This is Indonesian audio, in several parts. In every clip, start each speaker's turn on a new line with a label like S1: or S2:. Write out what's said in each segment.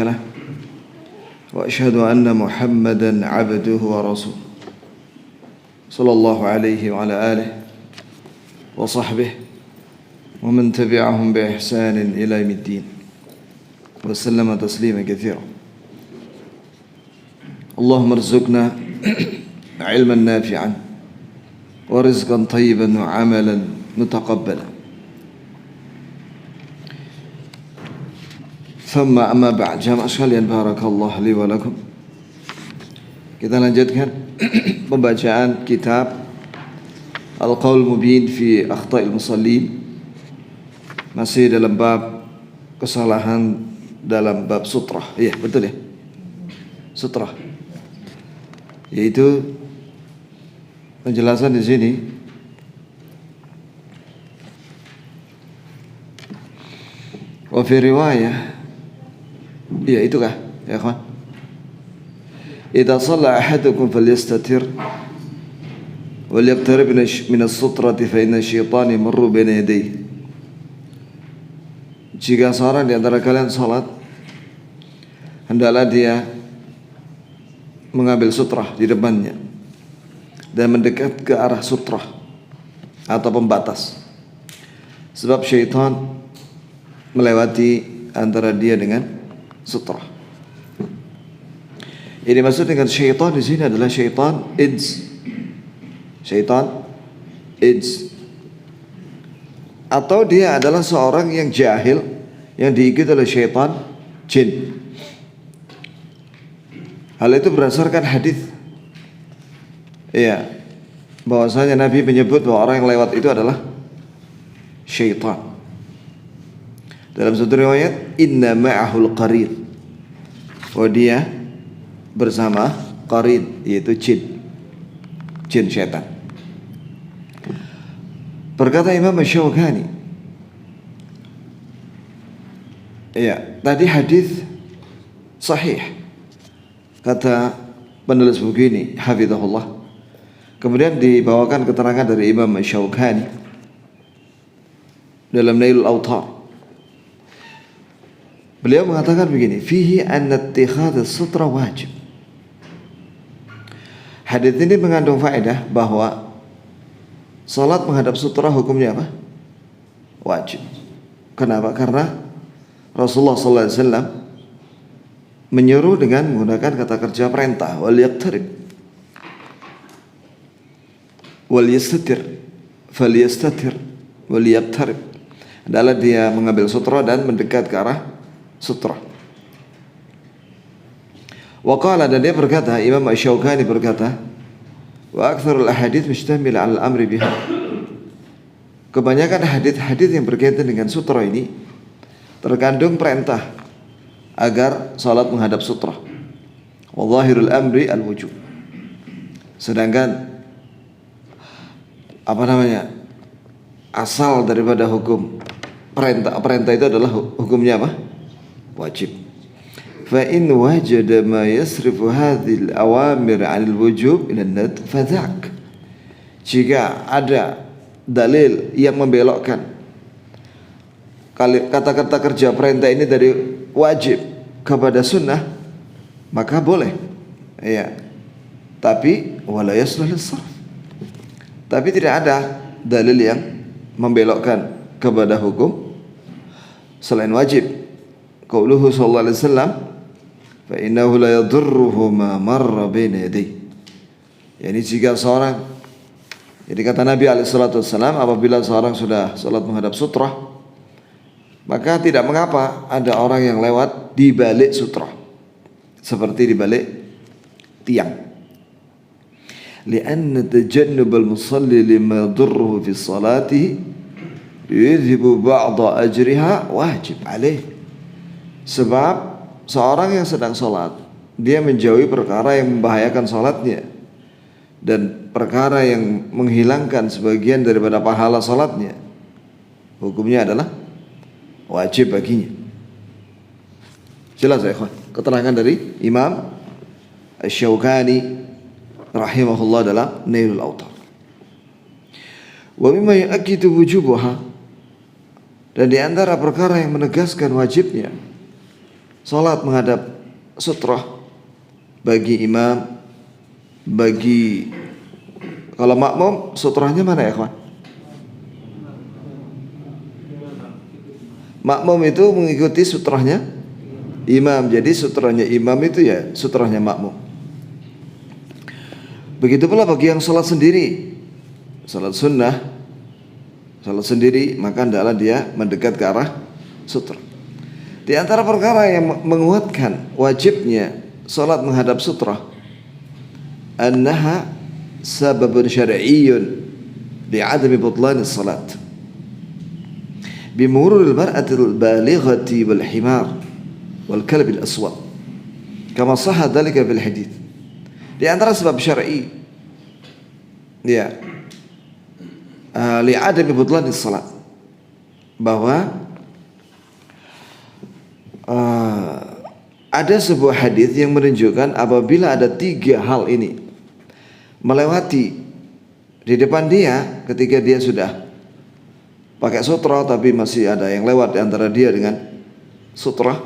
S1: له وأشهد أن محمدا عبده ورسوله صلى الله عليه وعلى آله وصحبه ومن تبعهم بإحسان إلى يوم الدين وسلم تسليما كثيرا. اللهم ارزقنا علما نافعا ورزقا طيبا وعملا متقبلا. ثم أما بعد, jamaah sekalian, barakallahu li wa lakum. Kita lanjutkan pembacaan kitab Al-Qaul Mubin fi Akhta'il Musallin, masih dalam bab kesalahan dalam bab sutrah. Iya, betul ya? Sutrah. Yaitu penjelasan di sini wa fi riwayah. Iya, itukah ya kawan? Idza shalla ahadukum falyastatir wal yaqtarib min as-sutrati fa inna asy-syaitana yamurru baina yadayhi. Jika seorang di antara kalian salat, hendaklah dia mengambil sutrah di depannya dan mendekat ke arah sutrah atau pembatas, sebab syaitan melewati antara dia dengan sutrah. Ini maksud dengan syaitan di sini adalah syaitan ins. Syaitan ins. Atau dia adalah seorang yang jahil yang diikuti oleh syaitan jin. Hal itu berdasarkan hadis. Iya, bahwasanya Nabi menyebut bahwa orang yang lewat itu adalah syaitan. Dalam satu riwayat, inna ma'ahul qarin, bahwa dia bersama qarin, yaitu jin syaitan. Berkata Imam Asy-Syaukani, ya, tadi hadis sahih, kata penulis buku ini, hafizahullah. Kemudian dibawakan keterangan dari Imam Asy-Syaukani dalam Nailul Awtar. Beliau mengatakan begini, fihi anna ittikhadz sutra wajib. Hadis ini mengandung faedah bahwa salat menghadap sutra hukumnya apa? Wajib. Kenapa? Karena Rasulullah sallallahu alaihi wasallam menyuruh dengan menggunakan kata kerja perintah, wal yaqtarib wal yastatir falyastatir wal yaqtarib. Adalah dia mengambil sutra dan mendekat ke arah sutra. Waqala, dan dia berkata, Imam Asy-Syaukani berkata, wa aktsarul ahadits mustamil 'ala al-amri biha. Kebanyakan hadis-hadis yang berkaitan dengan sutra ini terkandung perintah agar salat menghadap sutra. Wa zahirul amri al-wujub. Sedangkan asal daripada hukum perintah itu adalah hukumnya apa? Wajib. Fa in wajada ma yasrifu hadhil awamir 'anil wujub ila an-nadb fadhak. Jika ada dalil yang membelokkan kata-kata kerja perintah ini dari wajib kepada sunnah, maka boleh. Ya. Tapi wala yasluh lis-sarf. Tapi tidak ada dalil yang membelokkan kepada hukum selain wajib. Qauluhu sallallahu alaihi wasallam, fa innahu la yadurruhu ma marra baina yadayhi. Yani jika seorang, jadi kata Nabi alaihi salatu wasallam, apabila seorang sudah salat menghadap sutrah, maka tidak mengapa ada orang yang lewat di balik sutrah, seperti di balik tiang. Lianna tajannub al-musalli lima yadurruhu fi salatihi yudhibu ba'da ajriha wajib alaih. Sebab seorang yang sedang sholat, dia menjauhi perkara yang membahayakan sholatnya dan perkara yang menghilangkan sebagian daripada pahala sholatnya, hukumnya adalah wajib baginya. Jelas ya ikhwan? Keterangan dari Imam Asy-Syaukani rahimahullah dalam Nailul Awtar. Wa mimma yu'akkidu wujubaha, dan di antara perkara yang menegaskan wajibnya Salat menghadap sutrah bagi imam, bagi kalau makmum sutrahnya mana ya kawan? Makmum itu mengikuti sutrahnya imam. Jadi sutrahnya imam itu ya sutrahnya makmum. Begitu pula bagi yang salat sendiri, salat sunnah, salat sendiri, maka hendaklah dia mendekat ke arah sutrah. Di antara perkara yang menguatkan wajibnya salat menghadap sutrah, annaha sababun syar'iyyun bi'adami butlan as-salat. بمرور المرأة البالغة والحمار والكلب الأسود كما صح ذلك في الحديث. Di antara sebab syar'i ya li'adami butlan as-salat, bahwa ada sebuah hadis yang menunjukkan apabila ada 3 hal ini melewati di depan dia ketika dia sudah pakai sutra, tapi masih ada yang lewat di antara dia dengan sutra.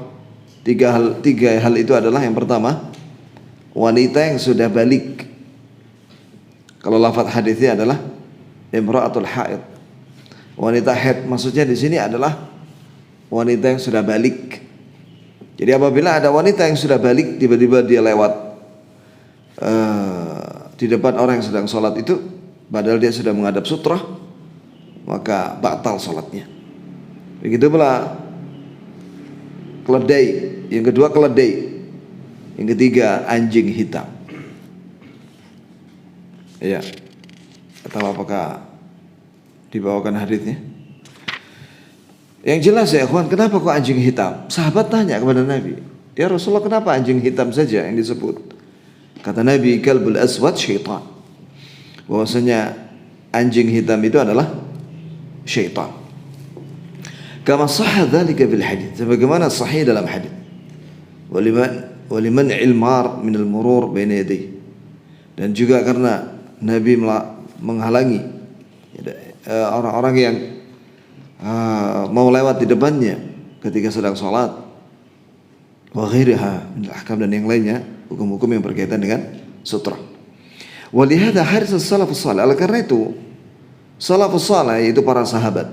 S1: 3 hal itu adalah, yang pertama, wanita yang sudah balik. Kalau lafaz hadisnya adalah imra'atul haid, wanita haid. Maksudnya di sini adalah wanita yang sudah balik. Jadi apabila ada wanita yang sudah balik, tiba-tiba dia lewat di depan orang yang sedang sholat itu, padahal dia sudah menghadap sutra, maka batal sholatnya. Begitu pula keledai. Yang kedua keledai. Yang ketiga anjing hitam. Ya. Atau apakah dibawakan hadisnya? Yang jelas ya ikhwan, kenapa kok anjing hitam? Sahabat tanya kepada Nabi, ya Rasulullah, kenapa anjing hitam saja yang disebut? Kata Nabi, kalbul aswad syaitan. Bahwasanya anjing hitam itu adalah syaitan. Kama sahha dzalika bil hadits, sebagaimana sahih dalam hadis. Waliman ilmar min al-murur baina yadayhi. Dan juga karena Nabi menghalangi orang-orang yang mau lewat di depannya ketika sedang salat. Wa ghairiha min al-ahkam, dan yang lainnya hukum-hukum yang berkaitan dengan sutra. Walihada haris as-salafus salih, oleh karena itu salafus salih, yaitu para sahabat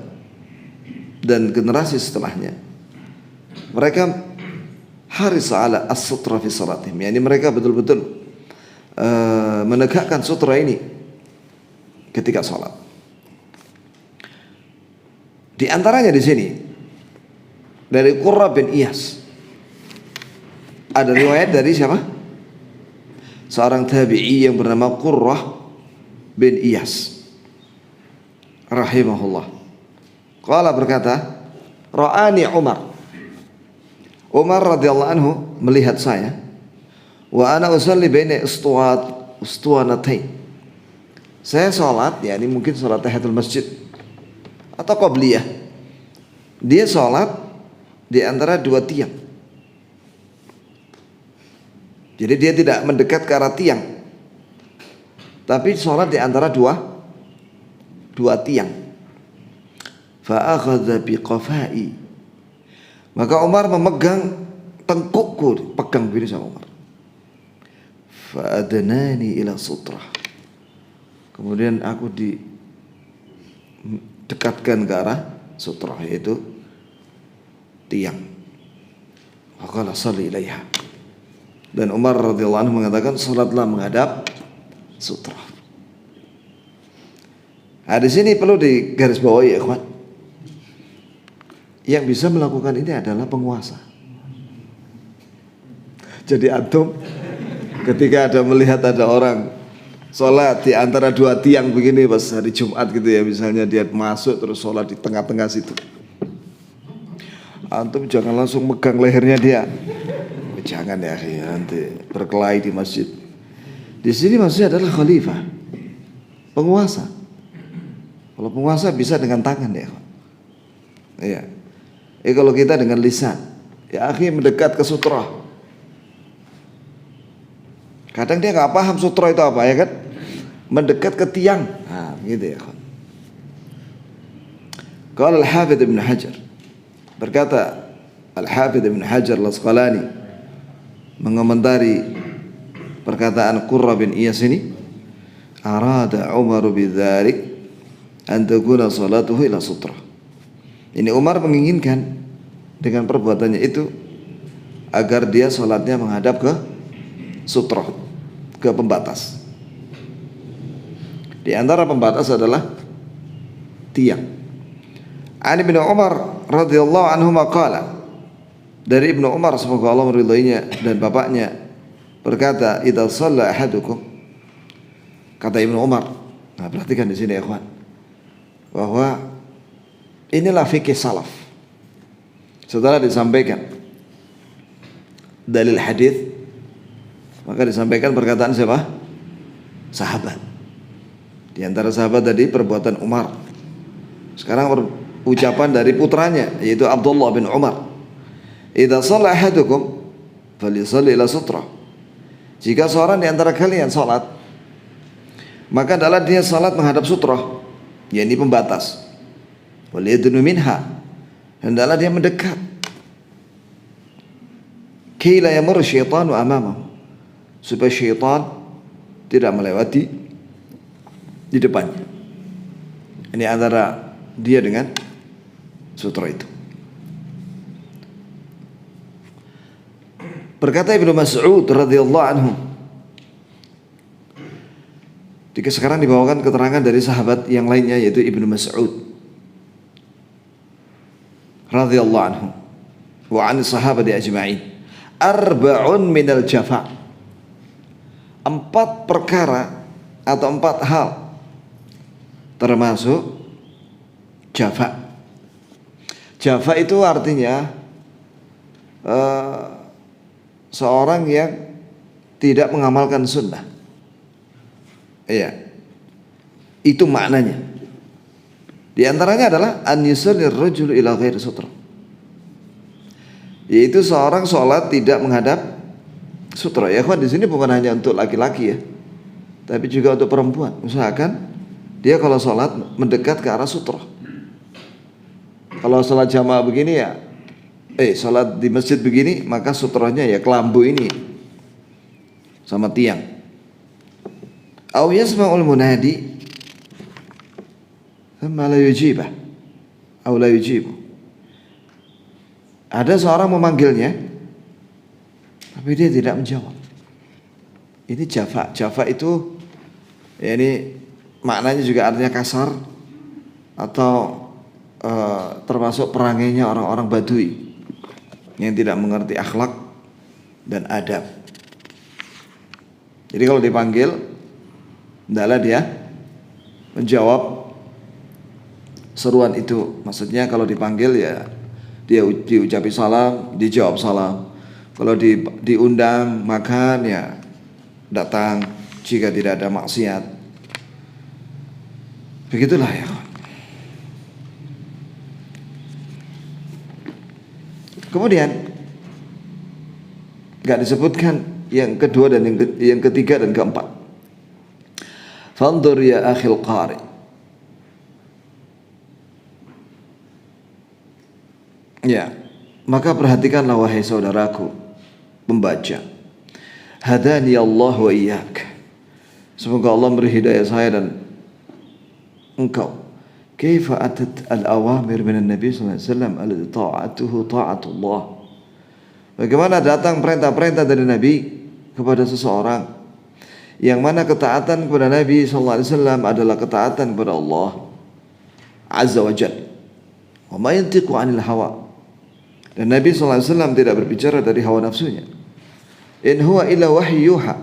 S1: dan generasi setelahnya, mereka haris ala as-sutra fi salatihim, yakni mereka betul-betul menegakkan sutra ini ketika salat. Di antaranya di sini dari Qurra bin Iyas, ada riwayat dari siapa? Seorang tabi'i yang bernama Qurrah bin Iyas rahimahullah. Qala, berkata, ra'ani Umar radhiyallahu anhu melihat saya, wa ana usalli baina ustuwanatain. Saya salat, yakni mungkin salat tahiyatul masjid atau qabliyah. Dia salat di antara 2 tiang. Jadi dia tidak mendekat ke arah tiang, tapi salat di antara dua tiang. Fa akhadha biqafai, maka Umar memegang tengkukku, pegang begini sama Umar. Fa adnani ila sutrah, kemudian aku didekatkan ke arah sutrah, yaitu tiang. Faqala salli ilaiha, dan Umar radhiyallahu anhu mengatakan, salatlah menghadap sutrah. Nah, di sini perlu digarisbawahi ya ikhwan, yang bisa melakukan ini adalah penguasa. Jadi antum ketika melihat ada orang sholat di antara 2 tiang begini pas hari Jumat gitu ya, misalnya dia masuk terus sholat di tengah-tengah situ, antum jangan langsung megang lehernya dia. Jangan ya, nanti berkelahi di masjid. Di sini maksudnya adalah khalifah, penguasa. Kalau penguasa bisa dengan tangan ya. Iya. Kalau kita dengan lisan, ya akhi mendekat ke sutra. Kadang dia nggak paham sutra itu apa ya kan? Mendekat ke tiang. Nah, gitu ya. Qala al-Hafidz Ibnu Hajar, berkata Al-Hafidz Ibnu Hajar Al-Asqalani mengomentari perkataan Qurra bin Iyas ini, arada Umar bidzalik an takuna salatuhu ila sutrah. Ini Umar menginginkan dengan perbuatannya itu agar dia salatnya menghadap ke sutrah, ke pembatas. Di antara pembatas adalah tiang. Ani bin Umar radhiyallahu anhu qala, dari Ibnu Umar semoga Allah meridainya dan bapaknya berkata, idza shalla ahadukum, kata Ibnu Umar. Nah, perhatikan di sini ya ikhwan, bahwa inilah fikih salaf. Setelah disampaikan dalil hadis, maka disampaikan perkataan siapa? Sahabat. Di antara sahabat tadi perbuatan Umar. Sekarang ucapan dari putranya, yaitu Abdullah bin Umar. Idza shalla ahadukum falyusalli ila sutrah. Jika seorang di antara kalian salat, maka adalah dia salat menghadap sutrah, yakni pembatas. Waliyadnu minha, hendaklah dia mendekat. Kila yamur syaitanu amamahu, supaya syaitan tidak melewati di depannya. Ini antara dia dengan sutra itu. Berkata Ibnu Mas'ud radhiyallahu anhu, jika sekarang dibawakan keterangan dari sahabat yang lainnya, yaitu Ibnu Mas'ud radhiyallahu anhu wa an sahabati ajma'in, arba'un minal jafa, 4 perkara atau 4 hal termasuk jafa. Jafa itu artinya seorang yang tidak mengamalkan sunnah. Iya, itu maknanya. Di antaranya adalah an yusallir rajulu ila ghairi sutra, yaitu seorang sholat tidak menghadap sutra. Ya kan, di sini bukan hanya untuk laki-laki ya, tapi juga untuk perempuan. Misalkan dia kalau sholat mendekat ke arah sutra. Kalau sholat jamaah begini ya, sholat di masjid begini, maka sutranya ya kelambu ini sama tiang. Au yasma'ul munadi thumma la yujibah au la yujibu. Ada seorang memanggilnya tapi dia tidak menjawab. Ini jafa. Jafa itu ya, ini maknanya juga artinya kasar atau termasuk perangainya orang-orang Badui yang tidak mengerti akhlak dan adab. Jadi kalau dipanggil, hendaklah dia menjawab seruan itu. Maksudnya kalau dipanggil ya dia diucapi salam, dijawab salam. Kalau diundang makan ya datang jika tidak ada maksiat. Begitulah ya. Kemudian enggak disebutkan yang kedua dan yang ketiga dan keempat. Fanzur ya akhil qari, ya, maka perhatikanlah wahai saudaraku pembaca. Hadani Allah wa iyyak, semoga Allah beri hidayah saya dan engkau. Kaifa atat al-awamir min an-nabi sallallahu alaihi wasallam alladhi ta'atuhu ta'atullah. Bagaimana datang perintah-perintah dari Nabi kepada seseorang yang mana ketaatan kepada Nabi sallallahu alaihi wasallam adalah ketaatan kepada Allah azza wa jalla. Wa ma yantiqu 'anil hawa. Dan Nabi sallallahu alaihi wasallam tidak berbicara dari hawa nafsunya. In huwa illa wahyu yuha.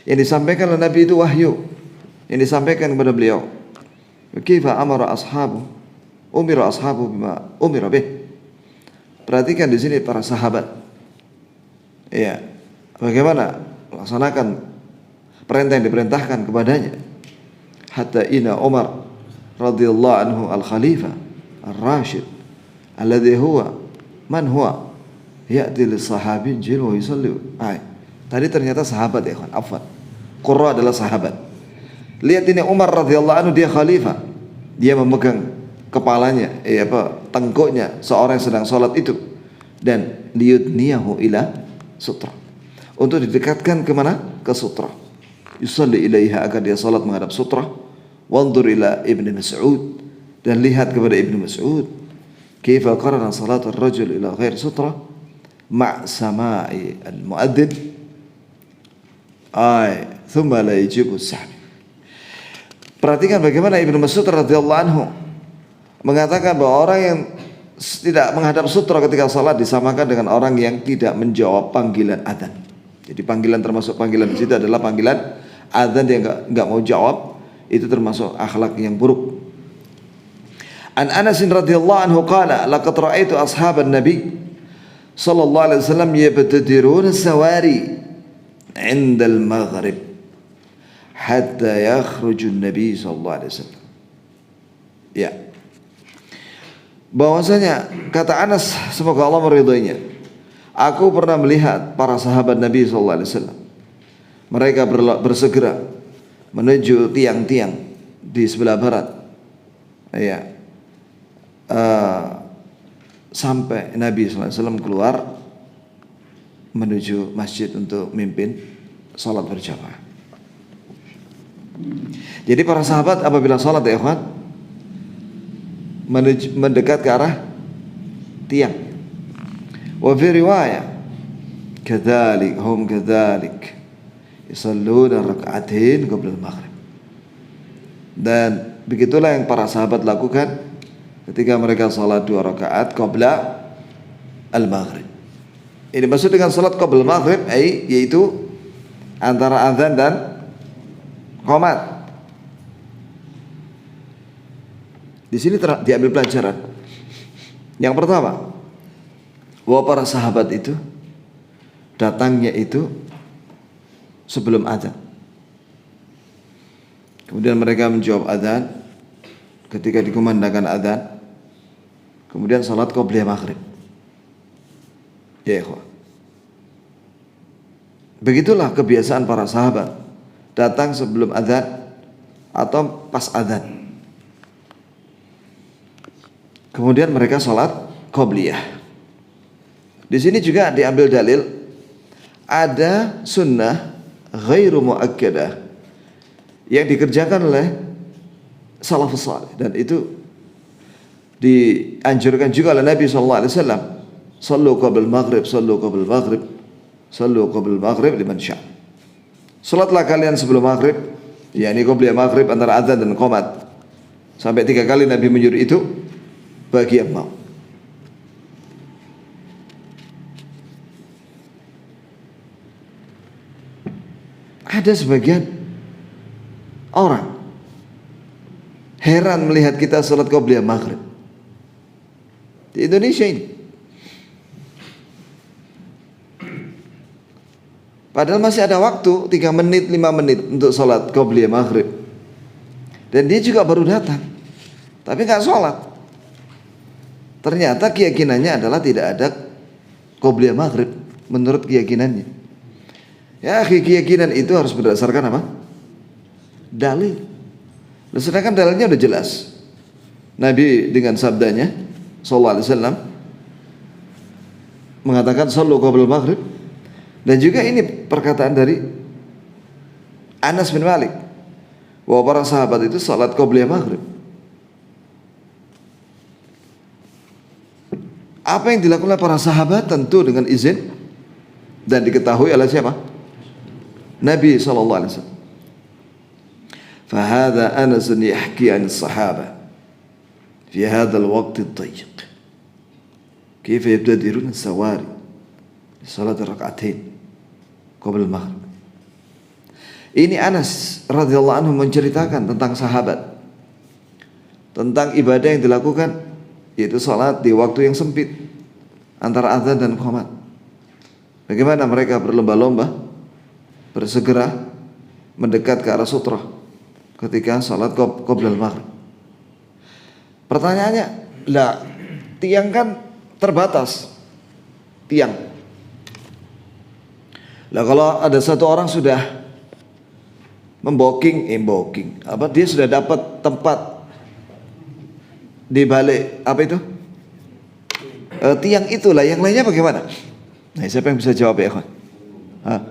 S1: Yang disampaikan oleh Nabi itu wahyu yang disampaikan kepada beliau. Kaifa amara ashabu, umira ashabu bima umira bih. Perhatikan di sini para sahabat. Ya, bagaimana melaksanakan perintah yang diperintahkan kepadanya. Hatta ina Umar radhiyallahu anhu al-khalifah ar-rasyid alladhi huwa man huwa ya'ti lis-sahabin jil wa yusalli. Tadi ternyata sahabat ya kawan, afwan. Qurra adalah sahabat. Lihat ini Umar radhiyallahu anhu, dia khalifah. Dia memegang kepalanya, tengkuknya seorang yang sedang sholat itu. dan liyudniyahu ila sutra, untuk didekatkan ke mana? Ke sutra. Yusalli ilaiha, agar dia salat menghadap sutra. Wanzur ila Ibnu Mas'ud, dan lihat kepada Ibnu Mas'ud, kaifa qarana salat ar-rajul ila ghair sutra ma' sama'i al-mu'adzin thumma la yajibu as-sahmi. Perhatikan bagaimana Ibnu Mas'ud radhiyallahu anhu mengatakan bahwa orang yang tidak menghadap sutra ketika salat disamakan dengan orang yang tidak menjawab panggilan adzan. Jadi panggilan, termasuk panggilan di situ adalah panggilan adzan, dia enggak mau jawab, itu termasuk akhlak yang buruk. An Anas radhiyallahu anhu qala laqad ra'aitu ashaban nabi sallallahu alaihi wasallam yabtadiruna sawari 'inda al-maghrib hatta yakhruju an-nabi sallallahu alaihi wasallam. Ya. Bahwasanya kata Anas, semoga Allah meridhoinya, aku pernah melihat para sahabat Nabi sallallahu alaihi wasallam, mereka bersegera menuju tiang-tiang di sebelah barat, ya, sampai Nabi sallallahu alaihi wasallam keluar menuju masjid untuk mimpin salat berjamaah. Jadi para sahabat apabila salat, ya ikhwan, mendekat ke arah tiang. Wa fi riwayah kadzalik hum kadzalik yusalluna rak'atain qabla al-maghrib. Dan begitulah yang para sahabat lakukan ketika mereka salat 2 rakaat qabla al-maghrib. Ini maksud dengan salat qabla al-maghrib yaitu antara azan dan qomat. Di sini diambil pelajaran. Yang pertama, bahwa para sahabat itu datangnya itu sebelum adzan. Kemudian mereka menjawab adzan ketika dikumandangkan adzan. Kemudian salat qobliyah maghrib. Ya ikhwah. Begitulah kebiasaan para sahabat, datang sebelum adzan atau pas adzan. Kemudian mereka sholat qobliyah. Di sini juga diambil dalil ada sunnah ghairu muakkadah yang dikerjakan oleh salafus salih, dan itu dianjurkan juga oleh Nabi sallallahu alaihi wasallam. Sallu qabla al-maghrib, sallu qabla al-maghrib, sallu qabla al-maghrib liman syaa'. Salatlah kalian sebelum maghrib, yakni qobliyah maghrib antara adzan dan qomat. Sampai 3 kali Nabi menyuruh itu bagi yang mau. Ada sebagian orang heran melihat kita salat qobliyah maghrib di Indonesia ini, padahal masih ada waktu 3 menit 5 menit untuk salat qobliyah maghrib, dan dia juga baru datang tapi nggak salat. Ternyata keyakinannya adalah tidak ada qobliyah maghrib menurut keyakinannya. Ya, keyakinan itu harus berdasarkan apa? Dalil. Sedangkan dalilnya udah jelas. Nabi dengan sabdanya sallallahu alaihi wasallam mengatakan sallu qabla maghrib, dan juga ini perkataan dari Anas bin Malik bahwa para sahabat itu salat qobliyah maghrib. Apa yang dilakukan oleh para sahabat tentu dengan izin dan diketahui oleh siapa? Nabi sallallahu alaihi wasallam. Fahadha Anas yahki an as-sahaba fi hadha al-waqt ad-dayiq. Kayfa yabtadirun as-sawari li salat rak'atain qabla al-maghrib. Ini Anas radhiyallahu anhu menceritakan tentang sahabat, tentang ibadah yang dilakukan, yaitu salat di waktu yang sempit antara azan dan qomat. Bagaimana mereka berlomba-lomba bersegera mendekat ke arah sutra ketika salat qabla al-maghrib. Pertanyaannya, lah tiang kan terbatas, tiang. Lah kalau ada satu orang sudah dia sudah dapat tempat di balik apa itu? tiang itulah, yang lainnya bagaimana? Nah, siapa yang bisa jawab ya, ikhwan? Hah?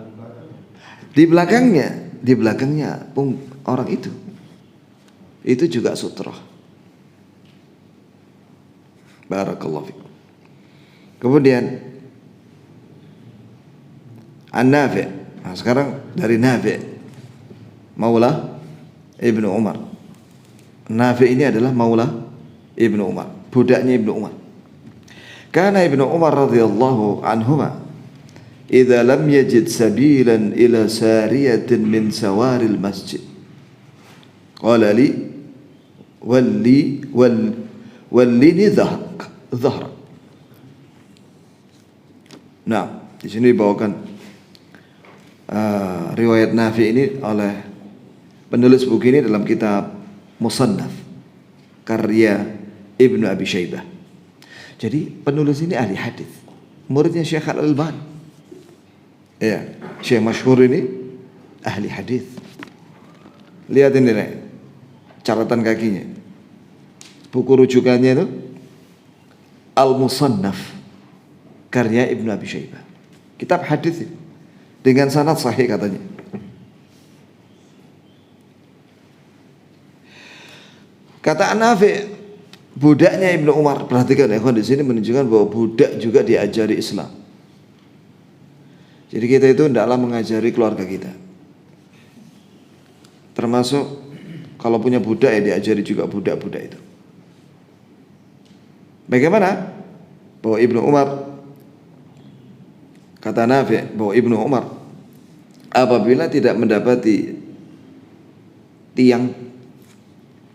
S1: Di belakangnya orang itu juga sutra. Barakallahu fikum. Kemudian An-Nafi'. Nah, sekarang dari Nafi' Maula Ibnu Umar. Nafi' ini adalah Maula Ibnu Umar, budaknya Ibnu Umar. Karena Ibnu Umar radhiyallahu anhuma idza lam yajid sabilan ila sariyatin min sawaril masjid qala li wallini dhahrak. Nah, di sini dibawakan riwayat Nafi ini oleh penulis buku ini dalam kitab Musannaf karya Ibnu Abi Syaibah. Jadi penulis ini ahli hadis, muridnya Syekh Al-Albani. Ya, Syekh masyhur ini ahli hadis. Lihat ini nih, catatan kakinya. Buku rujukannya itu Al-Musannaf karya Ibnu Abi Syaibah. Kitab hadis dengan sanad sahih katanya. Kata Nafi', budaknya Ibnu Umar. Perhatikan ya, di sini menunjukkan bahwa budak juga diajari Islam. Jadi kita itu hendaklah mengajari keluarga kita. Termasuk kalau punya budak ya diajari juga budak-budak itu. Bagaimana? Bahwa Ibnu Umar, kata Nafi' bahwa Ibnu Umar apabila tidak mendapati tiang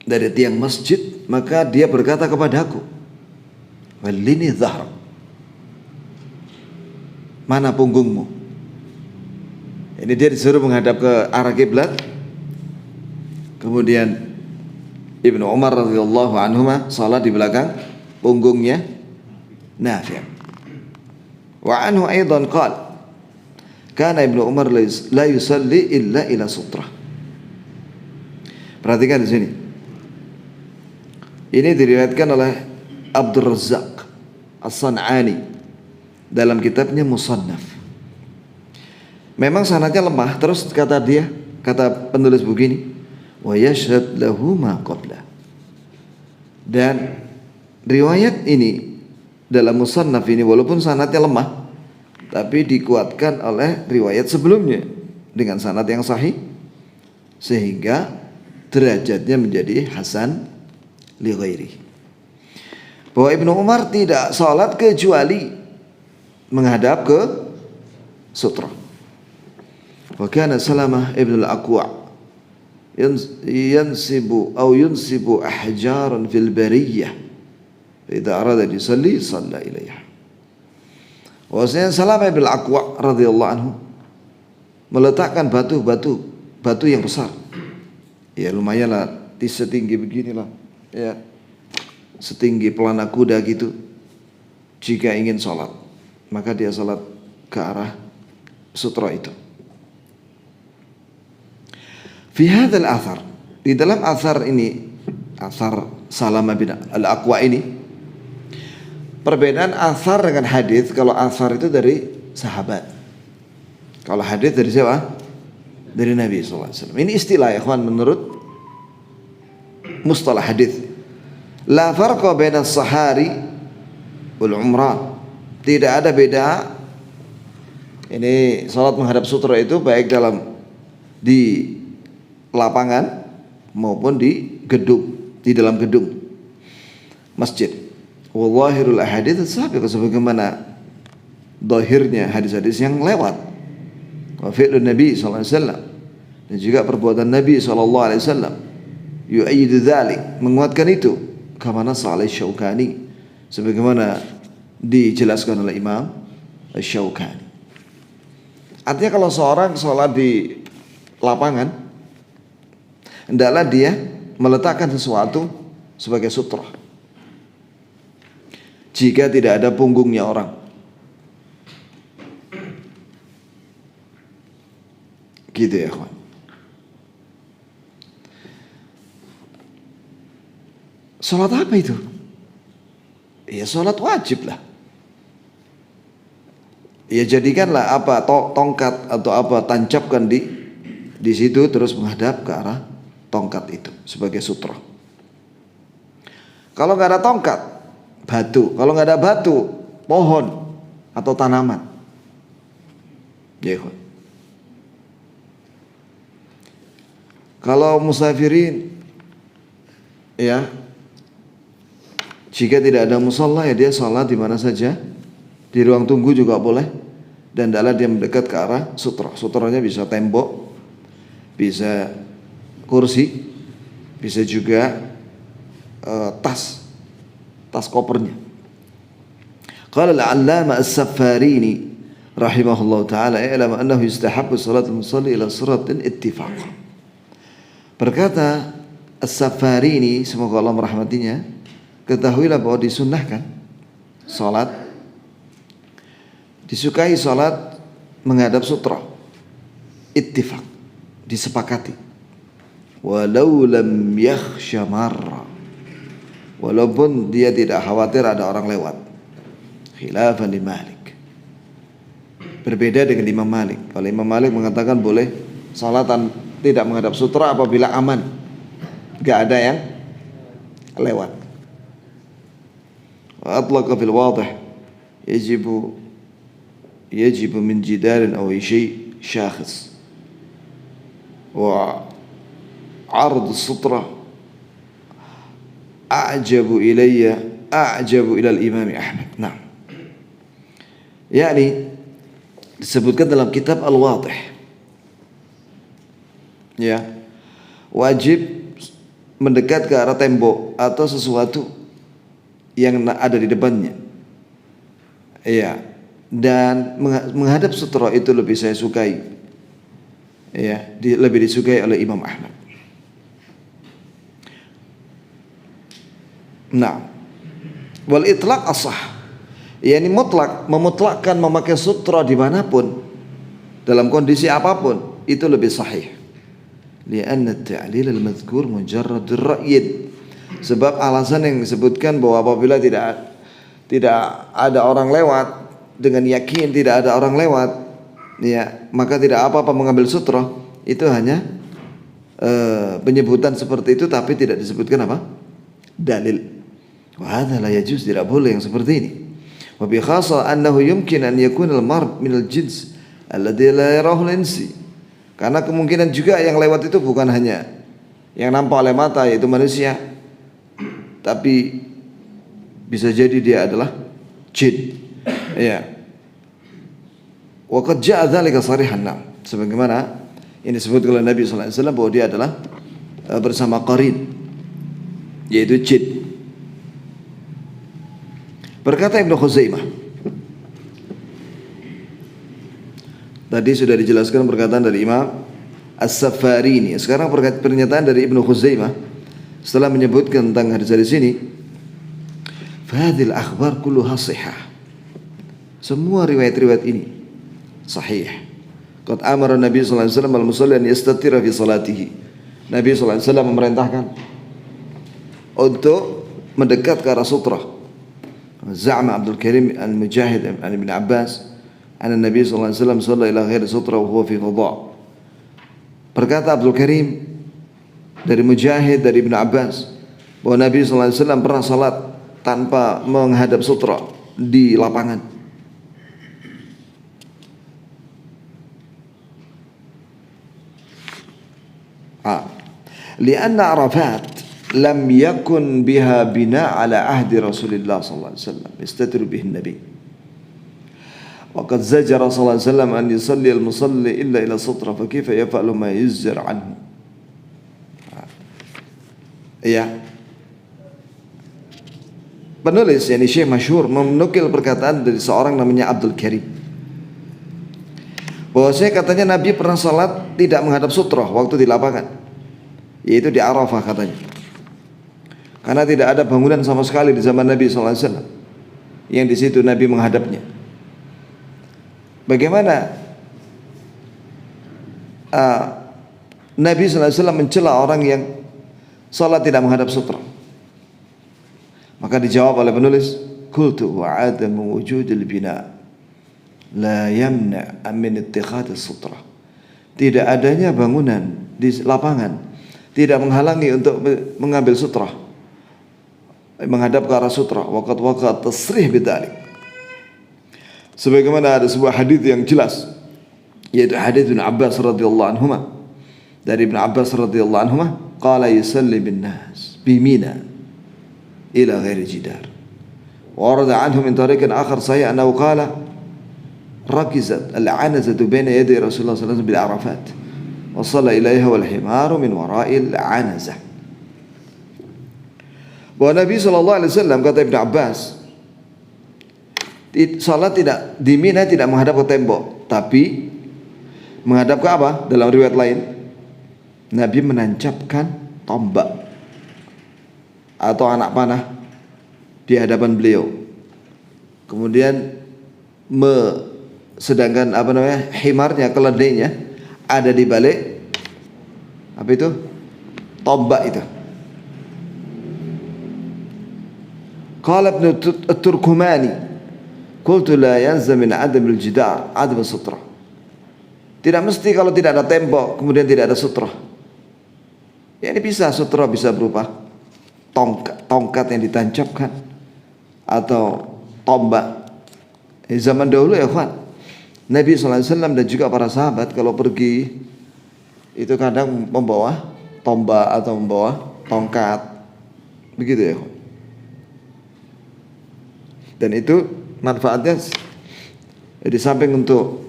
S1: dari tiang masjid, maka dia berkata kepadaku, "Wallini dhahrak." Mana punggungmu? Ini dia disuruh menghadap ke arah kiblat. Kemudian Ibnu Umar radhiyallahu anhuma salat di belakang punggungnya Nafi'. Wa anhu aidan qala kana Ibnu Umar la yusalli illa ila sutrah. Perhatikan di sini. Ini diriwayatkan oleh Abdul Razzaq As-San'ani dalam kitabnya Musannaf. Memang sanadnya lemah, terus kata penulis begini, wa yashhad lahu ma qabla. Dan riwayat ini dalam Musannaf ini walaupun sanadnya lemah, tapi dikuatkan oleh riwayat sebelumnya dengan sanad yang sahih sehingga derajatnya menjadi hasan li ghairi. Bahwa Ibnu Umar tidak salat kecuali menghadap ke sutra. Wa kana Salamah ibn al-Aqwa yunsibu ahjaran fil bariyah idza arada yusalli shalla ilaiha. Wasanya Salamah ibn al-Aqwa radhiyallahu anhu meletakkan batu yang besar. Ya lumayan lah, setinggi beginilah. Ya, setinggi pelana kuda gitu. Jika ingin sholat, maka dia sholat ke arah sutra itu. Fi hadzal athar, di dalam athar ini, athar Salamah bin al-Aqwa ini, perbedaan athar dengan hadis. Kalau athar itu dari sahabat, kalau hadis dari siapa? Dari Nabi SAW. Ini istilah ya ikhwan menurut mustalah hadis. La farqa baina as-sahari wal umran. Tidak ada beda. Ini salat menghadap sutra itu baik di lapangan maupun di dalam gedung masjid. Wallahirul ahadits as-sabiqah, sebagaimana zahirnya hadis-hadis yang lewat. Wa fi'lun Nabi sallallahu alaihi wasallam, dan juga perbuatan Nabi sallallahu alaihi wasallam yu'ayyidu dzalik, menguatkan itu, kama nassa alaihi Syaukani, sebagaimana dijelaskan oleh Imam Syaukani. Artinya kalau seorang sholat di lapangan, hendaklah dia meletakkan sesuatu sebagai sutra jika tidak ada punggungnya orang. Gitu ya kawan. Sholat apa itu? Ya sholat wajib lah. Ya jadikanlah apa tongkat atau apa, tancapkan di situ terus menghadap ke arah tongkat itu sebagai sutra. Kalau nggak ada tongkat, batu. Kalau nggak ada batu, pohon atau tanaman. Ya, kalau musafirin, ya, jika tidak ada musalla ya dia sholat di mana saja, di ruang tunggu juga boleh, dan adalah dia mendekat ke arah sutra. Sutranya bisa tembok, bisa kursi, bisa juga tas kopernya. Qala al-'allama as-Saffarini rahimahullah ta'ala, i'lam annahu yustahabbu salatul musalli ila siratin ittifaq. Berkata As-Saffarini, semoga Allah merahmatinya, ketahuilah bahwa disunnahkan salat, disukai salat menghadap sutra, ittifaq, disepakati. Walau lam yakhsha marra, walaupun dia tidak khawatir ada orang lewat. Khilafan di Malik, berbeda dengan Imam Malik. Kalau Imam Malik mengatakan boleh salatan tidak menghadap sutra apabila aman, gak ada yang lewat. Wa atlaqa fil wadih yajibu min jidarin aw shay syakhs wa 'ard as-sutra a'jabu ila al-Imam Ahmad. Nah, yakni disebutkan dalam kitab Al-Wadih, ya, wajib mendekat ke arah tembok atau sesuatu yang ada di depannya, ya, dan menghadap sutra itu lebih saya sukai, ya, lebih disukai oleh Imam Ahmad. Nah, wal itlaq asah, yakni mutlak, memutlakkan memakai sutra dimanapun, dalam kondisi apapun, itu lebih sahih. Lianna at-ta'lil al-madhkur mujarrad ar-ra'yin, sebab alasan yang disebutkan bahwa apabila tidak ada orang lewat, dengan yakin tidak ada orang lewat, ya, maka tidak apa-apa mengambil sutra, itu hanya penyebutan seperti itu, tapi tidak disebutkan apa? Dalil. Wa hadha la yajuz, tidak boleh yang seperti ini. Wa bi khassa annahu yumkin an yakuna al-mar min al-jins alladhi la yarahu al-insi, karena kemungkinan juga yang lewat itu bukan hanya yang nampak oleh mata yaitu manusia, tapi bisa jadi dia adalah jin, ya. Wa qad ja'a dzalika sharihan, sebagaimana ini disebut oleh Nabi sallallahu alaihi wasallam bahwa dia adalah bersama qarin, yaitu jin. Berkata Ibnu Khuzaimah, tadi sudah dijelaskan perkataan dari Imam As-Saffarini, sekarang pernyataan dari Ibnu Khuzaimah setelah menyebutkan tentang hadis ini. Fahadil akhbar kulluha sihah, semua riwayat-riwayat ini sahih. Qad amara Nabi sallallahu alaihi wasallam al-musalli an yastatira fi salatihi, Nabi sallallahu alaihi wasallam memerintahkan untuk mendekat ke arah sutra. Za'ama Abdul Karim al-Mujahid an Ibn Abbas anna Nabi sallallahu alaihi wasallam shalla ila ghairi sutra wa huwa fi fadha. Berkata Abdul Karim dari Mujahid dari Ibn Abbas bahwa Nabi sallallahu alaihi wasallam pernah salat tanpa menghadap sutra di lapangan. Lianna Arafat lam yakun biha bina ala ahdi Rasulullah sallallahu alaihi wasallam yastatiru bihi Nabi. Wa qad zajara sallallahu alaihi wasallam an yusalli al-musalli illa ila sutra, fa kaifa yaf'alu ma yuzjar anhu. Ya. Penulis yakni Syekh masyhur menukil perkataan dari seorang namanya Abdul Karim, bahwasanya katanya Nabi pernah salat tidak menghadap sutra waktu di lapangan, yaitu di Arafah katanya. Karena tidak ada bangunan sama sekali di zaman Nabi SAW yang di situ Nabi menghadapnya. Bagaimana Nabi SAW mencela orang yang salat tidak menghadap sutra? Maka dijawab oleh penulis, qultu wa adamu wujudil bina la yamna min ittikhadis sutra. Tidak adanya bangunan di lapangan tidak menghalangi untuk mengambil sutra, menghadap ke arah sutra. Waqat tasrih bidzalik. Sebagaimana ada sebuah hadis yang jelas, yaitu hadis Ibnu Abbas radhiyallahu anhuma. Dari Ibnu Abbas radhiyallahu anhuma, qala yusalli bin nas bi Mina ila ghairi jidar. Warada anhu min tariqin akhar sahih annahu qala ركزت العنزة بين يدي رسول الله صلى الله عليه وسلم بالعرفات وصلى إليها والحمار من وراء العنزة. Bahwa Nabi SAW, kata Ibn Abbas, salat tidak di Mina tidak menghadap ke tembok, tapi menghadap ke apa? Dalam riwayat lain, Nabi menancapkan tombak atau anak panah di hadapan beliau. Kemudian sedangkan himarnya, keledainya ada di balik apa itu? Tombak itu. Qala Ibnu At-Turkumani, qultu la yanza min adam al-jidar adam sutra. Tidak mesti kalau tidak ada tembok kemudian tidak ada sutra. Ya, ini bisa sutra, bisa berupa tongkat yang ditancapkan atau tombak. Zaman dahulu ya kawan, Nabi SAW dan juga para sahabat kalau pergi itu kadang membawa tombak atau membawa tongkat, begitu ya. Dan itu manfaatnya di samping untuk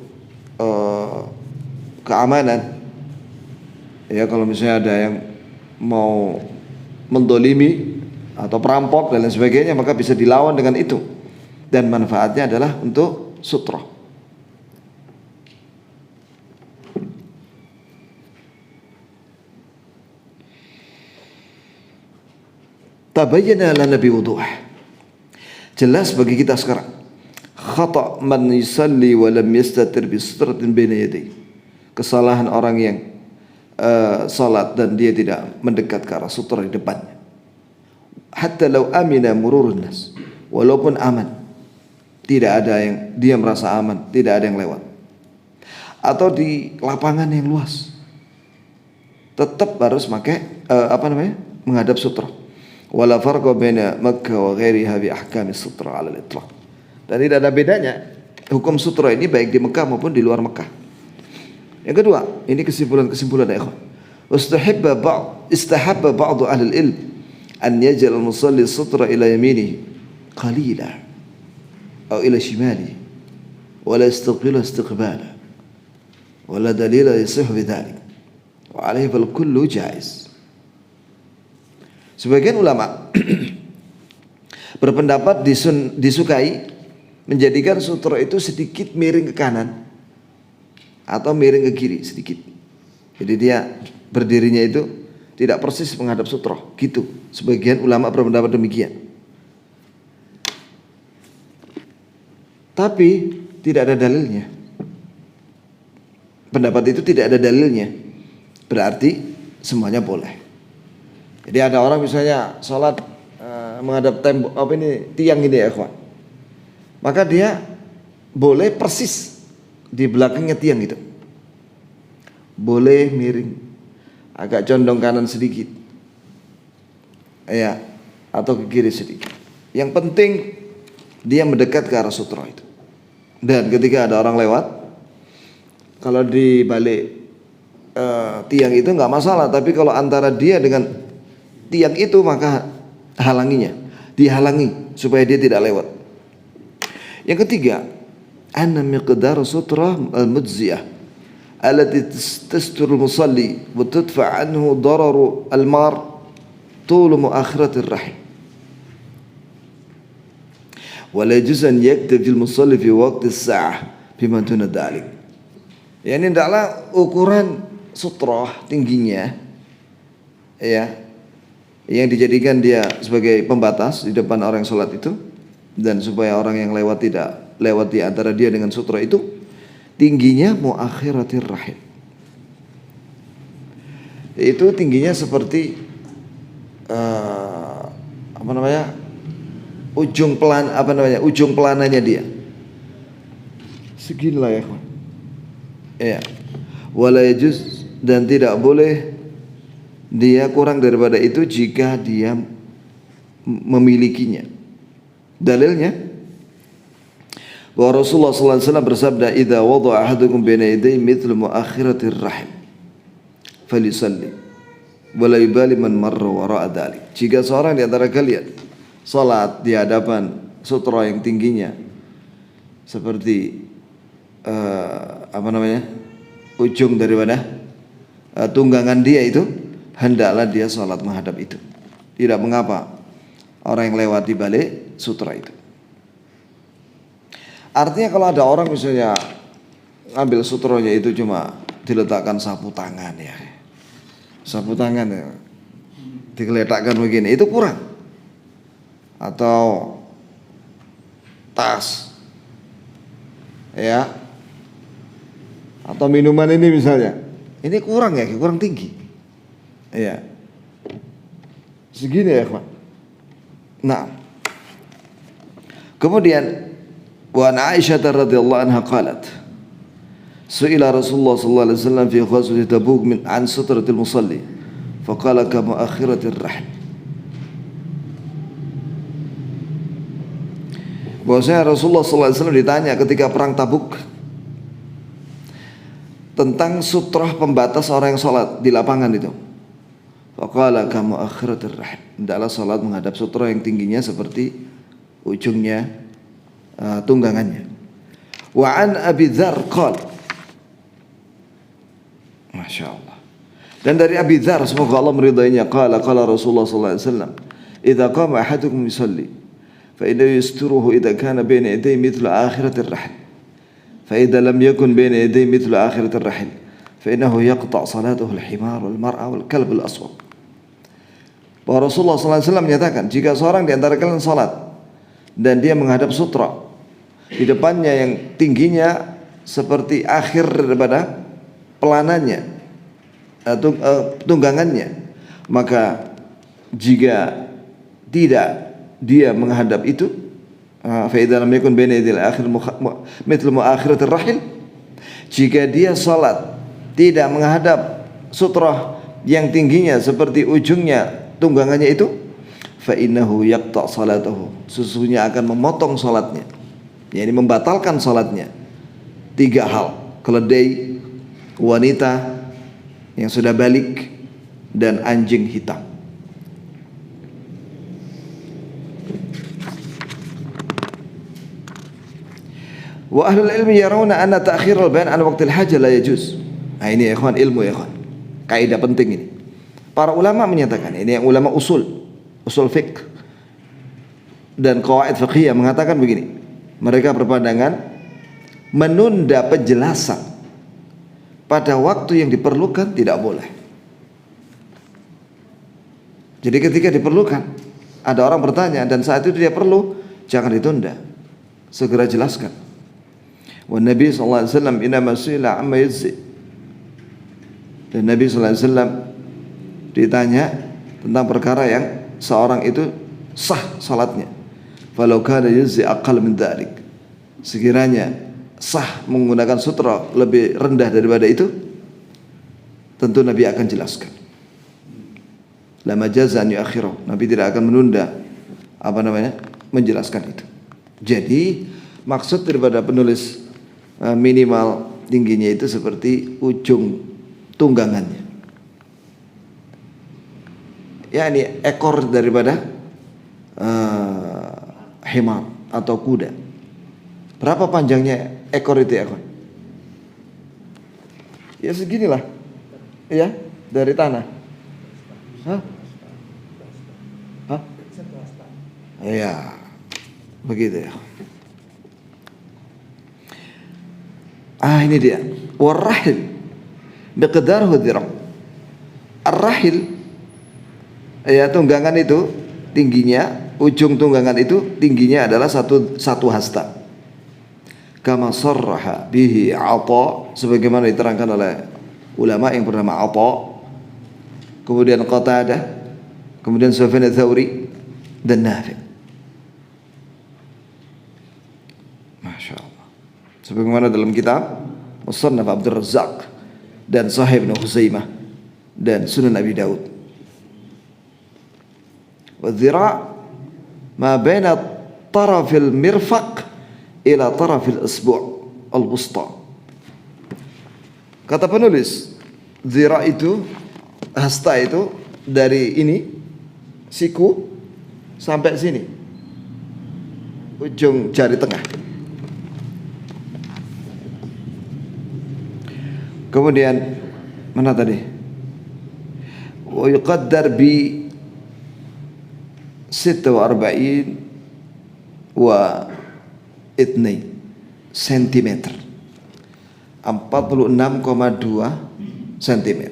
S1: keamanan, ya kalau misalnya ada yang mau mendolimi atau perampok dan lain sebagainya, maka bisa dilawan dengan itu. Dan manfaatnya adalah untuk sutra. Tabayyana lana biwuduh. Jelas bagi kita sekarang khata' man yusalli wa lam yastatir bi sutratin baina yadayhi. Kesalahan orang yang salat dan dia tidak mendekat ke arah sutra di depannya. Hatta law amina mururun nas. Walaupun aman, tidak ada yang dia merasa aman, tidak ada yang lewat. Atau di lapangan yang luas, tetap harus pakai menghadap sutra. Wala farqa baina Makkah wa ghairiha bi ahkamis sutra 'ala al-itlaq. Dan tidak ada bedanya hukum sutra ini baik di Mekah maupun di luar Mekah. Yang kedua, ini kesimpulan ya ikhwan. Istahabba ba'd ahli al-ilm an yaj'al al-musalli sutra ila yaminihi qalila aw ila shimalihi wa la yastaqbilu istiqbala wa la dalila yasih bidzalik wa 'alayhi fal kullu jaiz. Sebagian ulama berpendapat disukai menjadikan sutra itu sedikit miring ke kanan atau miring ke kiri sedikit. Jadi dia berdirinya itu tidak persis menghadap sutra, gitu. Sebagian ulama berpendapat demikian. Tapi tidak ada dalilnya. Pendapat itu tidak ada dalilnya. Berarti semuanya boleh. Jadi ada orang misalnya sholat menghadap tembok tiang ini ya kawan, maka dia boleh persis di belakangnya tiang itu, boleh miring agak condong kanan sedikit, ya, atau ke kiri sedikit. Yang penting dia mendekat ke arah sutra itu. Dan ketika ada orang lewat, kalau di balik tiang itu nggak masalah, tapi kalau antara dia dengan tiang itu maka dihalangi supaya dia tidak lewat. Yang ketiga, anna miqdar sutra al-mudziyah allati tastur al-musalli wa tudfa' anhu darar al-mar طول مؤخرة الرحل ولا يجوز أن يكتفي المصلي في وقت الساعة بما دون ذلك. Yani hendaklah ukuran sutra tingginya ya yang dijadikan dia sebagai pembatas di depan orang yang sholat itu, dan supaya orang yang lewat tidak lewat di antara dia dengan sutra itu, tingginya muakhiratir rahim. Itu tingginya seperti ujung pelananya dia. Seginilah ya kawan. Ya. Wala yajuz, dan tidak boleh dia kurang daripada itu jika dia memilikinya. Dalilnya bahwa Rasulullah sallallahu alaihi wasallam bersabda, "Idza wada'a ahadukum baina yaday mithlu muakhiratir rahim falisalli wa la yubali man marra wara'a dzalik." Jika seorang di antara kalian salat di hadapan sutra yang tingginya seperti ujung daripada tunggangan dia itu, hendaklah dia salat menghadap itu. Tidak mengapa orang yang lewat di balik sutra itu. Artinya kalau ada orang misalnya ngambil sutronya itu cuma diletakkan sapu tangan ya, sapu tangan ya, digeletakkan begini, itu kurang. Atau tas, ya, atau minuman ini misalnya, ini kurang ya, kurang tinggi, ya, segini ya, kawan. Nah, kemudian wa an Aisyah radhiyallahu anha qalat, su'ila Rasulullah sallallahu alaihi wasallam fi ghazwati Tabuk min an sutratil musalli faqala kama akhiratir rahl. Bahwasanya Rasulullah sallallahu alaihi wasallam ditanya ketika perang Tabuk tentang sutrah pembatas orang yang salat di lapangan itu. Faqala kama akhiratir rahl, hendaklah salat menghadap sutra yang tingginya seperti ujungnya tunggangannya. Wa an Abi Dzar qala, Masya Allah. Dan dari Abi Dzar, semoga Allah meridainya, qala Rasulullah sallallahu alaihi wasallam, idza qama ahadukum yusalli fa inna yasturuhu idza kana baina yaday mithlu akhiratir rahl fa idza lam yakun baina yaday mithlu akhiratir rahl fa innahu yaqta' salatahu al-himar wal mar'a wal kalb al-aswad. Bahwa Rasulullah sallallahu alaihi wasallam menyatakan, jika seorang di antara kalian salat dan dia menghadap sutra di depannya yang tingginya seperti akhir daripada pelanannya, tunggangannya, maka jika tidak dia menghadap itu, fa idza lam yakun baina yadil akhir mithlu muakhiratir rahil, jika dia salat tidak menghadap sutra yang tingginya seperti ujungnya tunggangannya itu, fa innahu yaqta' salatahu, sesungguhnya akan memotong salatnya, yakni membatalkan salatnya. 3 hal: keledai, wanita yang sudah balik, dan anjing hitam. Wa ahlul ilmi yarawna anna ta'khir al-bayan an waqtil hajah la yajuz. Nah, ini ya ikhwan, ilmu ya ikhwan, kaidah penting ini. Para ulama menyatakan, ini yang ulama usul fiqh dan qawaid fiqhiyah mengatakan begini, mereka berpandangan menunda penjelasan pada waktu yang diperlukan tidak boleh. Jadi ketika diperlukan, ada orang bertanya dan saat itu dia perlu, jangan ditunda, segera jelaskan. Wa Nabi sallallahu alaihi wasallam inama su'ila amma yajzi, dan Nabi sallallahu alaihi wasallam ditanya tentang perkara yang seorang itu sah salatnya. Falau kana yajzi aqall min dzalik, sekiranya sah menggunakan sutra lebih rendah daripada itu, tentu Nabi akan jelaskan. La majaza an yu'akhiru, Nabi tidak akan menunda menjelaskan itu. Jadi maksud daripada penulis minimal tingginya itu seperti ujung tunggangannya, yakni ekor daripada himar atau kuda. Berapa panjangnya ekor itu ya, kawan? Ya seginilah, ya, dari tanah. Hah? Hah? Ya, begitu ya. Ini dia. Warrahil biqdaruhu dhira'. Ar-rahil, ya, tunggangan itu tingginya, ujung tunggangan itu tingginya adalah satu hasta. Kama sarraha bihi Atha, sebagaimana diterangkan oleh ulama yang bernama Atha, kemudian Qatadah, kemudian Sufyan ats-Tsauri dan Nafi'. Masya Allah. sebagaimana dalam kitab Musannaf Abdul Razzaq dan Sahih Ibnu Khuzaimah dan Sunan Abi Daud. Wa dhira' ma baina tarafil mirfaq ila tarafil isbu' al-wusta. Kata penulis, dhira' itu, hasta itu dari ini siku sampai sini, ujung jari tengah. Kemudian mana tadi? Wa yuqaddar bi 46 wa 2 cm, 46,2 cm.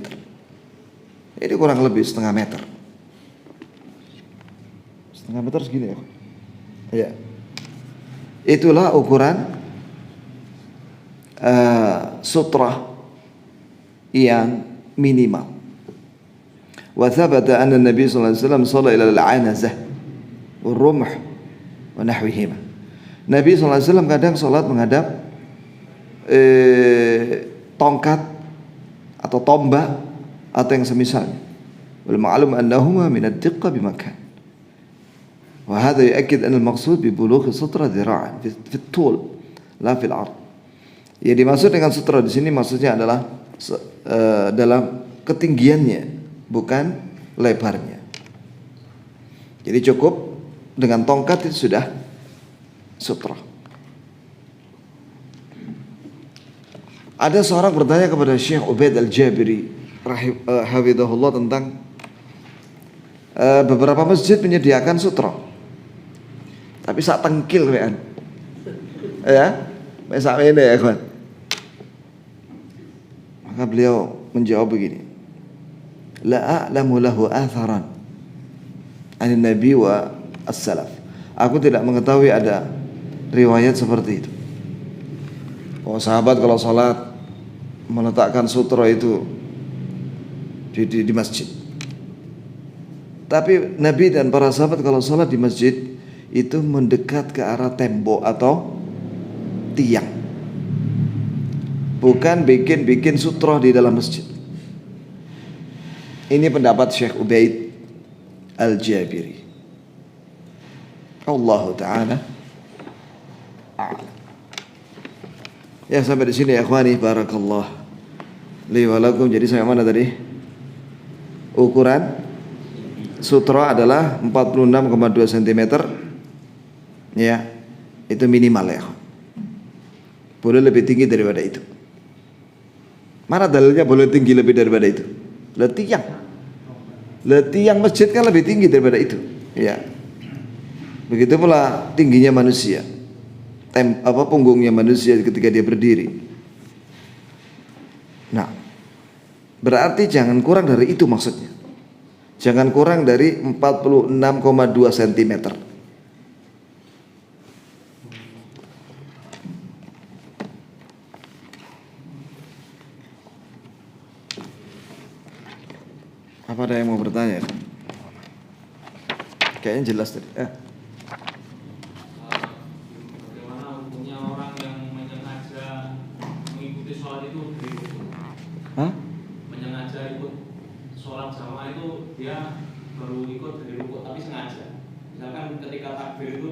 S1: Ini kurang lebih setengah meter. Setengah meter segini ya. Ya. Itulah ukuran sutrah yang minimal. Wa thabata anna Nabi sallallahu alaihi wasallam shalla ila al-'anazah wal-rumh wa nahwihima. Nabi sallallahu alaihi wasallam kadang salat menghadap tongkat atau tombak atau yang semisalnya. Wal ma'lum annahuma min ad-diqqah bi makan. Wa hadha yu'akkid anna al-maqsud bi bulugh sutra dhira'an fi at-tul la fi al-'ard. Yang dimaksud dengan sutra di sini maksudnya adalah dalam ketinggiannya, bukan lebarnya. Jadi cukup dengan tongkat itu sudah sutra. Ada seorang bertanya kepada Syekh Ubaid Al-Jabiri hafizahullah tentang beberapa masjid menyediakan sutra, tapi sak tengkil kan, ya, sak ini ya kawan. Maka beliau menjawab begini, la a'lamu lahu atharan anin nabi wa as-salaf. Aku tidak mengetahui ada riwayat seperti itu. Oh, sahabat kalau salat meletakkan sutra itu di masjid. Tapi Nabi dan para sahabat kalau salat di masjid itu mendekat ke arah tembok atau tiang, bukan bikin sutra di dalam masjid. Ini pendapat Syekh Ubaid Al-Jabiri. Allah Ta'ala a'lam. Ya, sampai di sini ya ikhwani, barakallah li wa lakum. Jadi sampai mana tadi? Ukuran sutra adalah 46,2 cm. Ya, itu minimal ya. Boleh lebih tinggi daripada itu. Mana dalilnya boleh tinggi lebih daripada itu? Tiang masjid kan lebih tinggi daripada itu. Ya. Begitu pula tingginya manusia. Punggungnya manusia ketika dia berdiri. Nah, berarti jangan kurang dari itu maksudnya. Jangan kurang dari 46,2 cm. Apa ada yang mau bertanya? Kayaknya jelas tadi.
S2: Bagaimana hukumnya orang yang menyengaja mengikuti sholat itu dari ruku? Menyengaja ikut sholat jamaah itu dia baru ikut dari ruku tapi sengaja. Misalkan ketika takbir itu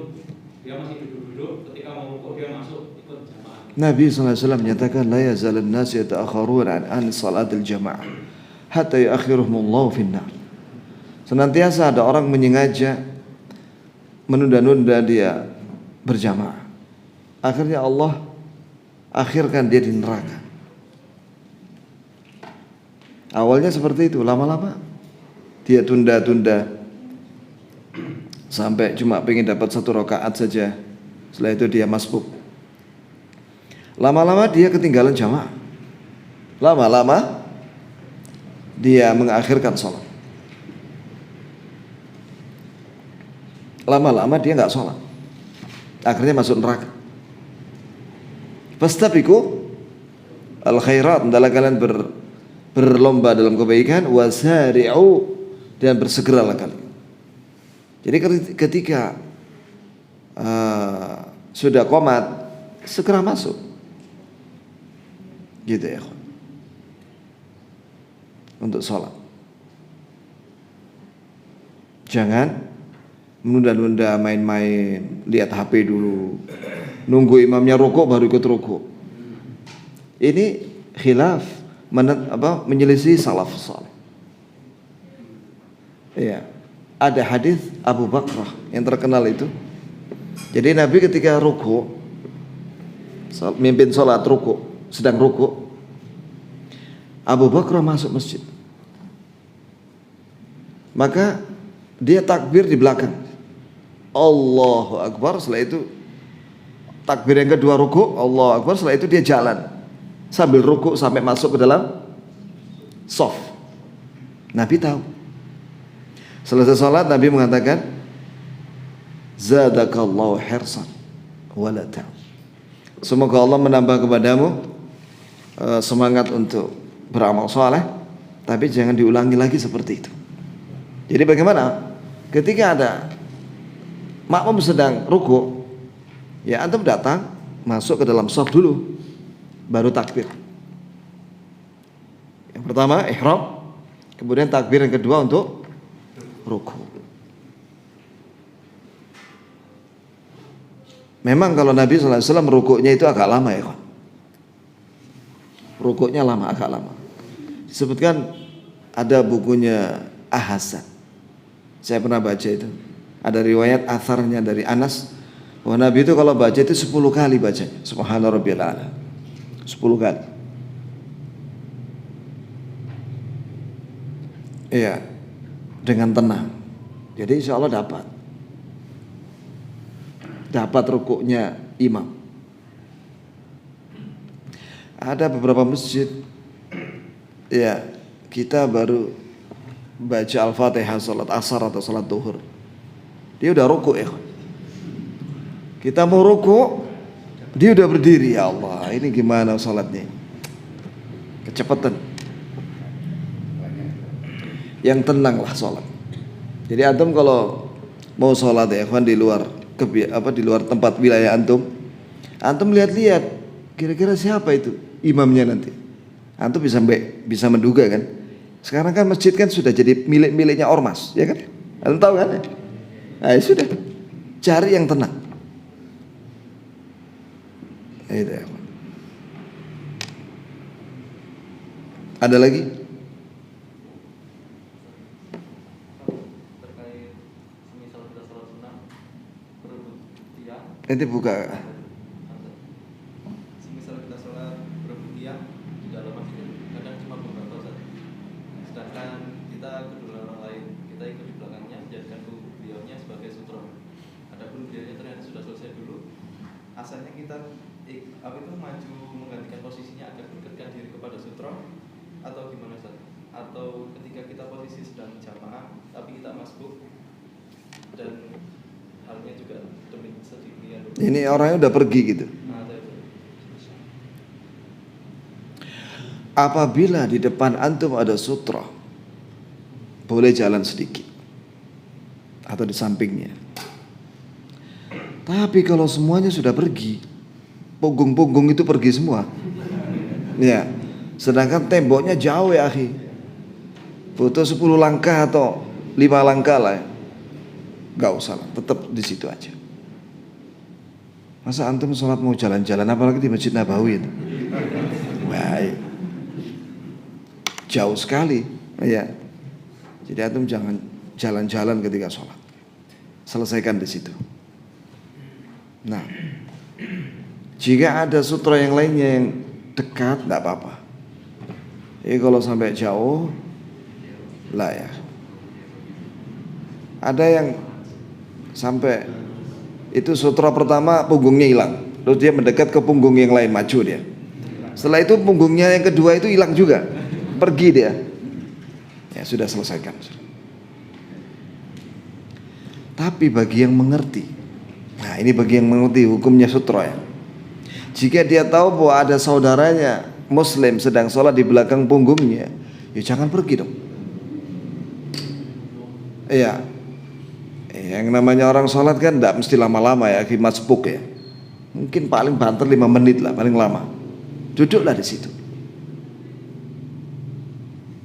S2: dia masih duduk-duduk, ketika mau ruku dia masuk ikut jamaah.
S1: Nabi SAW menyatakan la yazalun nas yata'akharun an salatil jamaah hatta yu'akhiruhumullahu finnar. Senantiasa ada orang menyengaja menunda-nunda dia berjamaah. Akhirnya Allah akhirkan dia di neraka. Awalnya seperti itu, lama-lama dia tunda-tunda sampai cuma pengen dapat 1 rakaat saja. Setelah itu dia masbuk. Lama-lama dia ketinggalan jamaah. Lama-lama dia mengakhirkan sholat. Lama-lama dia nggak sholat, akhirnya masuk neraka. Fastabiqu al-khairat, hendaklah kalian berlomba dalam kebaikan, wasari'u, dan bersegeralah kalian. Jadi ketika sudah qomat, segera masuk. Gitu ya. Untuk sholat. Jangan menunda-nunda main-main, lihat HP dulu, nunggu imamnya rukuk baru ikut rukuk. Ini khilaf, menyelisih salaf saleh. Iya. Ada hadis Abu Bakrah yang terkenal itu. Jadi Nabi ketika rukuk, mimpin sholat rukuk, sedang rukuk, Abu Bakrah masuk masjid. Maka dia takbir di belakang. Allahu Akbar. Setelah itu takbir yang kedua rukuk, Allahu Akbar. Setelah itu dia jalan sambil rukuk sampai masuk ke dalam shaf. Nabi tahu. Selesai salat Nabi mengatakan, zadakallahu hirsan wala ta'am. Semoga Allah menambah kepadamu semangat untuk beramal saleh, tapi jangan diulangi lagi seperti itu. Jadi bagaimana? Ketika ada makmum sedang rukuk, ya antum datang masuk ke dalam shaf dulu, baru takbir. Yang pertama ihram, kemudian takbir yang kedua untuk rukuk. Memang kalau Nabi SAW rukuknya itu agak lama ya kan? Rukuknya lama, agak lama. Disebutkan ada bukunya Ahsan. Saya pernah baca itu. Ada riwayat atharnya dari Anas bahwa Nabi itu kalau baca itu 10 kali bacanya. Subhana rabbiyal a'la. 10 kali. Iya. Dengan tenang. Jadi insya Allah dapat rukuknya imam. Ada beberapa masjid, ya kita baru baca Al-Fatihah salat asar atau salat duhur, dia udah rukuk ya. Kita mau rukuk, dia udah berdiri. Ya Allah, ini gimana salatnya? Kecepatan. Yang tenanglah sholat. Jadi antum kalau mau sholat ya kan di luar di luar tempat wilayah antum lihat-lihat kira-kira siapa itu imamnya nanti. Antum bisa menduga kan. Sekarang kan masjid kan sudah jadi miliknya ormas, ya kan? Antum tahu kan? Nah, sudah. Cari yang tenang. Itu. Ada lagi? Nanti buka.
S2: Semisal kita sholat berebut tiang di dalam masjid, kadang cuma beberapa saja. Sedangkan kita kedua orang lain, kita ikut di belakangnya, menjadikan beliaunya sebagai sutra. Adapun beliaunya ternyata sudah selesai dulu. Asalnya kita maju menggantikan posisinya agar mendekatkan diri kepada sutra, atau gimana Ustaz? Atau ketika kita posisi sedang jamaah tapi kita masbuk dan halnya juga demi sedikit.
S1: Ini orangnya udah pergi gitu. Apabila di depan antum ada sutra, boleh jalan sedikit atau di sampingnya. Tapi kalau semuanya sudah pergi, punggung-punggung itu pergi semua. Ya, sedangkan temboknya jauh ya akhi. Foto 10 langkah atau 5 langkah lah. Gak usah lah, tetap di situ aja. Masa antum sholat mau jalan-jalan, apalagi di Masjid Nabawi itu. Baik. Jauh sekali, ya. Jadi antum jangan jalan-jalan ketika sholat. Selesaikan di situ. Nah, jika ada sutra yang lainnya yang dekat, tidak apa-apa. Jadi kalau sampai jauh, lah ya. Ada yang sampai itu sutra pertama punggungnya hilang, terus dia mendekat ke punggung yang lain, maju dia. Setelah itu punggungnya yang kedua itu hilang juga, pergi dia. Ya sudah, selesaikan. Tapi bagi yang mengerti, nah ini bagi yang mengerti hukumnya sutra ya. Jika dia tahu bahwa ada saudaranya Muslim sedang sholat di belakang punggungnya, ya jangan pergi dong. Iya. Yang namanya orang sholat kan tidak mesti lama-lama ya, masbuk ya. Mungkin paling banter 5 menit lah paling lama. Duduklah di situ.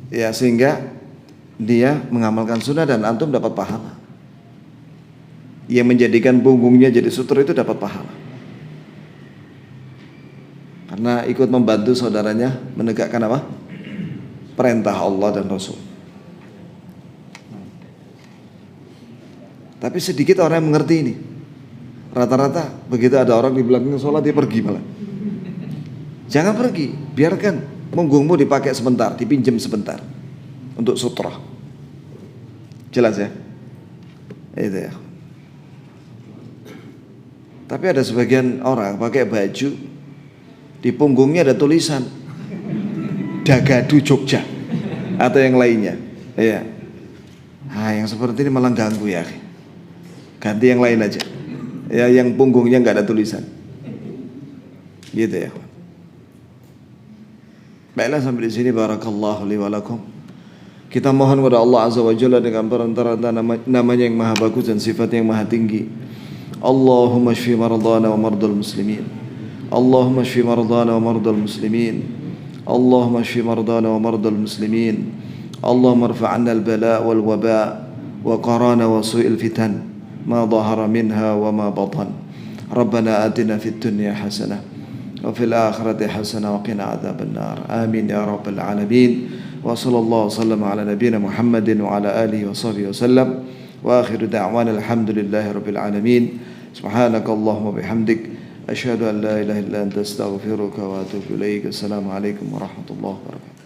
S1: Ya, sehingga dia mengamalkan sunnah dan antum dapat pahala. Yang menjadikan punggungnya jadi sutra itu dapat pahala. Karena ikut membantu saudaranya menegakkan apa? Perintah Allah dan Rasul. Tapi sedikit orang yang mengerti ini. Rata-rata begitu ada orang di belakang sholat dia pergi malah. Jangan pergi, biarkan punggungmu dipakai sebentar, dipinjam sebentar untuk sutra. Jelas ya? Itu ya. Tapi ada sebagian orang pakai baju di punggungnya ada tulisan Dagadu Jogja atau yang lainnya. Iya. Nah, yang seperti ini malah ganggu ya. Ganti yang lain aja. Ya, yang punggungnya nggak ada tulisan. Gitu ya. Baiklah, sampai di sini barakallahu li wa lakum. Kita mohon kepada Allah Azza wa Jalla dengan perantara namanya yang maha bagus dan sifatnya yang maha tinggi. Allahumma shfi mardana wa mardal muslimin. Allahumma shfi mardana wa mardal muslimin. Allahumma shfi mardana wa mardal muslimin. Allahumma irfa' 'anna al-bala' wal waba' wa qarana wa su'il fitan ma dhahara minha wa ma batan. Rabbana atina fid dunya hasanah wa fil akhirati hasanah wa qina adzaban nar. Amin ya rabbal alamin. Wa sallallahu wasallam ala nabiyyina Muhammadin wa ala alihi wa sahbihi wasallam. Wa akhiru da'wana alhamdulillahi rabbil alamin. Subhanakallahumma bihamdik asyhadu an la ilaha illa anta astaghfiruka wa atubu ilaik. Assalamu alaikum warahmatullahi wabarakatuh.